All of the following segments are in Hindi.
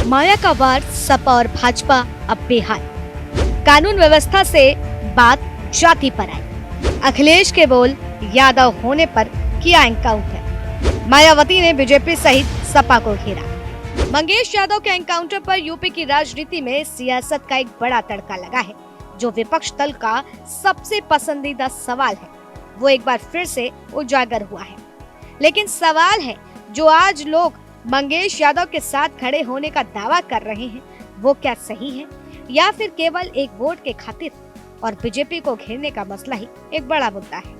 माया का वार सपा और भाजपा अब बेहाल। कानून व्यवस्था से बात जाति पर आई। अखिलेश के बोल यादव होने पर किया एनकाउंटर। मायावती ने बीजेपी सहित सपा को घेरा। मंगेश यादव के एनकाउंटर पर यूपी की राजनीति में सियासत का एक बड़ा तड़का लगा है। जो विपक्ष दल का सबसे पसंदीदा सवाल है वो एक बार फिर से उजागर हुआ है। लेकिन सवाल है जो आज लोग मंगेश यादव के साथ खड़े होने का दावा कर रहे हैं वो क्या सही है या फिर केवल एक वोट के खातिर और बीजेपी को घेरने का मसला ही एक बड़ा मुद्दा है।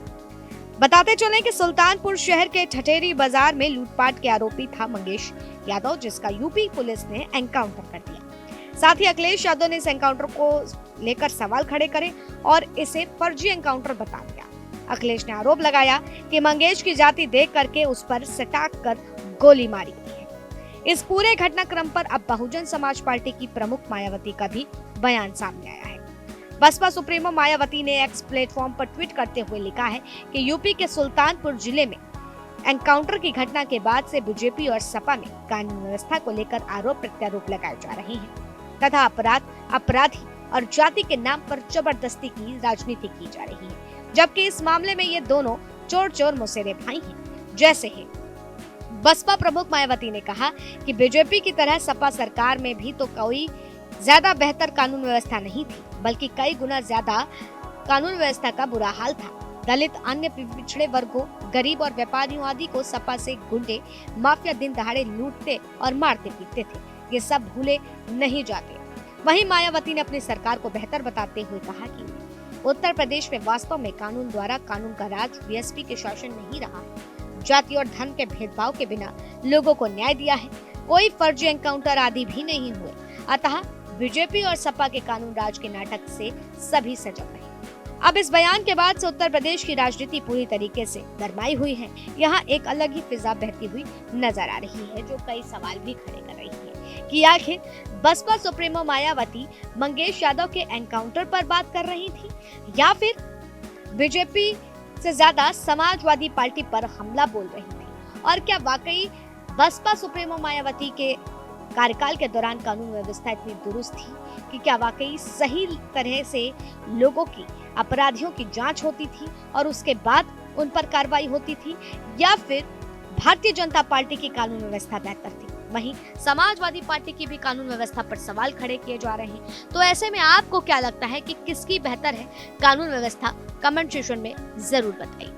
बताते चलें कि सुल्तानपुर शहर के ठठेरी बाजार में लूटपाट के आरोपी था मंगेश यादव, जिसका यूपी पुलिस ने एनकाउंटर कर दिया। साथ ही अखिलेश यादव ने इस एनकाउंटर को लेकर सवाल खड़े करे और इसे फर्जी एनकाउंटर बता दिया। अखिलेश ने आरोप लगाया कि मंगेश की जाति देख करके उस पर सटाक कर गोली मारी गई है। इस पूरे घटनाक्रम पर अब बहुजन समाज पार्टी की प्रमुख मायावती का भी बयान सामने आया है। बसपा सुप्रीमो मायावती ने एक्स प्लेटफॉर्म पर ट्वीट करते हुए लिखा है कि यूपी के सुल्तानपुर जिले में एनकाउंटर की घटना के बाद से बीजेपी और सपा में कानून व्यवस्था को लेकर आरोप प्रत्यारोप लगाए जा रहे हैं तथा अपराधी और जाति के नाम पर जबरदस्ती की राजनीति की जा रही है, जबकि इस मामले में ये दोनों चोर चोर मुसेरे भाई हैं जैसे हैं। बसपा प्रमुख मायावती ने कहा कि बीजेपी की तरह सपा सरकार में भी तो कोई ज्यादा बेहतर कानून व्यवस्था नहीं थी, बल्कि कई गुना ज्यादा कानून व्यवस्था का बुरा हाल था। दलित, अन्य पिछड़े वर्गों, गरीब और व्यापारियों आदि को सपा से गुंडे माफिया दिन दहाड़े लूटते और मारते पीटते थे। ये सब भूले नहीं जाते। वहीं मायावती ने अपनी सरकार को बेहतर बताते हुए कहा कि उत्तर प्रदेश में वास्तव में कानून द्वारा कानून का राज बीएसपी के शासन नहीं रहा। जाति और धर्म के भेदभाव के बिना लोगों को न्याय दिया है। कोई फर्जी एनकाउंटर आदि भी नहीं हुए। अतः बीजेपी और सपा के कानून राज के नाटक से सभी सजग रहे। अब इस बयान के बाद से उत्तर प्रदेश की राजनीति पूरी तरीके से गरमाई हुई है। यहाँ एक अलग ही फिजा बहती हुई नजर आ रही है, जो कई सवाल भी खड़े कर रही है कि आखिर बसपा सुप्रीमो मायावती मंगेश यादव के एनकाउंटर पर बात कर रही थी या फिर बीजेपी से ज्यादा समाजवादी पार्टी पर हमला बोल रही थी, और क्या वाकई बसपा सुप्रीमो मायावती के कार्यकाल के दौरान कानून व्यवस्था इतनी दुरुस्त थी कि क्या वाकई सही तरह से लोगों की, अपराधियों की जांच होती थी और उसके बाद उन पर कार्रवाई होती थी, या फिर भारतीय जनता पार्टी की कानून व्यवस्था बेहतर थी। वहीं समाजवादी पार्टी की भी कानून व्यवस्था पर सवाल खड़े किए जा रहे हैं। तो ऐसे में आपको क्या लगता है कि किसकी बेहतर है कानून व्यवस्था? कमेंट सेक्शन में जरूर बताइए।